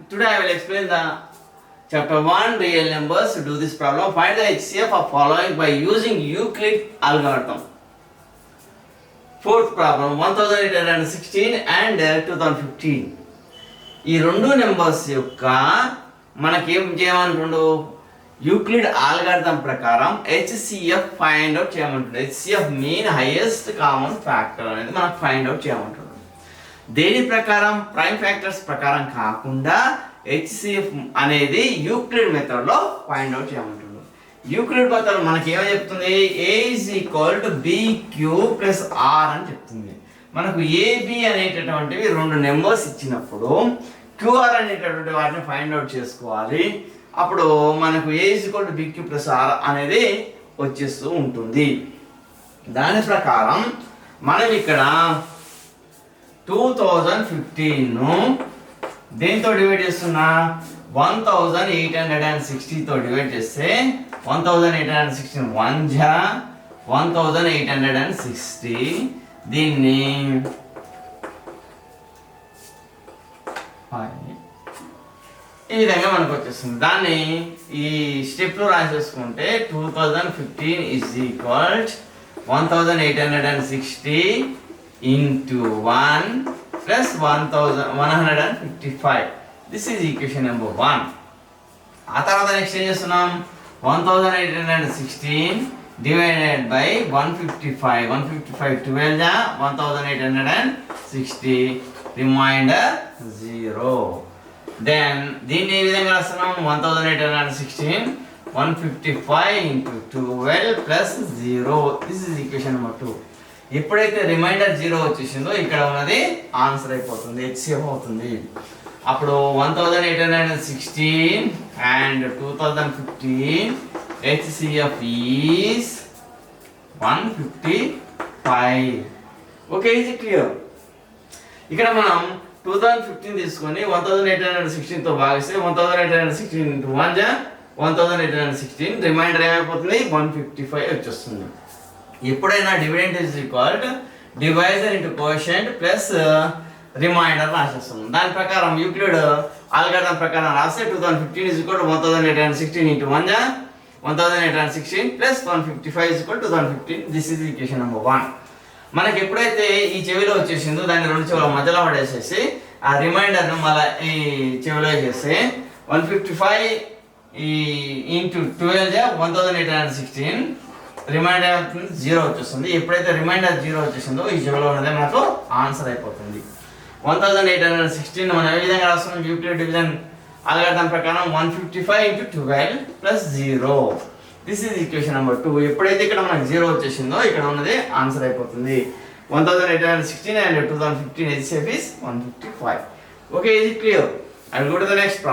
today I will explain the chapter 1 real numbers. To do this problem, find the HCF of following by using Euclid algorithm. Fourth problem 1816 and 2015. ఈ రెండు numbers యొక్క మనకేం చేయమంటుండు, Euclid algorithm ప్రకారం HCF find out చేయమంటుంది. HCF mean highest common factor అనేది మనకు find out చేయమంటుంది. దేని ప్రకారం? ప్రైమ్ ఫ్యాక్టర్స్ ప్రకారం కాకుండా హెచ్సిఎఫ్ అనేది యూక్లిడ్ మెథడ్లో ఫైండ్ అవుట్ చేయమంటుంది. యూక్లిడ్ మెథడ్ మనకి ఏమని చెప్తుంది? A is equal to BQ plus R అని చెప్తుంది. మనకు ఏబి అనేటటువంటివి రెండు నెంబర్స్ ఇచ్చినప్పుడు క్యూఆర్ అనేటటువంటి వాటిని ఫైండ్ అవుట్ చేసుకోవాలి. అప్పుడు మనకు A is equal to BQ plus R అనేది వచ్చేస్తూ ఉంటుంది. దాని ప్రకారం మనం ఇక్కడ 2015 దేంతో డివైడ్ చేస్తున్నా? 1860తో డివైడ్ చేస్తే 1816 1 జా 1860. దీన్ని ఈ విధంగా మనకు వచ్చేస్తుంది. దాన్ని ఈ స్టెప్లో రాసేసుకుంటే 2015 is equal 1860 into 1 plus 155. This is equation number 1. ఆ తర్వాత నెక్స్ట్ ఏం చేస్తున్నాం? 1816 divided by 155. 155 12 జా 1860 రిమైండర్ 0. దెన్ దీన్ని ఏ విధంగా రాస్తున్నాం? 1816 155 into 12 plus 0. This is equation number 2. ఎప్పుడైతే రిమైండర్ 0 వచ్చేసిందో ఇక్కడ ఉన్నది ఆన్సర్ అయిపోతుంది, హెచ్సిఎఫ్ అవుతుంది. అప్పుడు 1816 అండ్ 2015 హెచ్సిఎఫ్ ఈస్ 155. ఓకే, ఇది క్లియర్. ఇక్కడ మనం 2015 తీసుకొని 1816తో భాగిస్తే 1816 into 1 జా 1816 రిమైండర్ ఏమైపోతుంది? 155 వచ్చేస్తుంది. ఎప్పుడైనా dividend is equal divisor into quotient plus remainder రాసేస్తాం. దాని ప్రకారం యూక్లిడ్ ఆల్గారిథం ప్రకారం రాస్తే 2015 ఇస్ ఈక్వల్ 1816 ఇంటూ 1 జా 1816 plus 155 is equal 2015. This is equation number 1. మనకి ఎప్పుడైతే ఈ చెవిలో వచ్చేసిందో దాన్ని రెండు చెవుల మధ్యలో పడేసేసి ఆ రిమైండర్ను మళ్ళీ ఈ చెవిలో వేసేస్తే 155 ఇంటూ 12 జా 1816 రిమైండర్ 0 వచ్చేస్తుంది. ఎప్పుడైతే రిమైండర్ 0 వచ్చేసిందో ఈ చెవిలో ఉన్నదే మనకు ఆన్సర్ అయిపోతుంది. 1816 మనం ఏ విధంగా రాస్తున్నాం? యూక్లిడ్ డివిజన్ ఆల్గారిథం ప్రకారం 155 into 12 plus 0. This is equation number 2. ఎప్పుడైతే ఇక్కడ మనకు 0 వచ్చేసిందో ఇక్కడ ఉన్నది ఆన్సర్ అయిపోతుంది. 1816 అండ్ 2015 హెచ్సిఎఫ్ ఈస్ 155. ఓకే, ఇది clear. I will go to the next problem.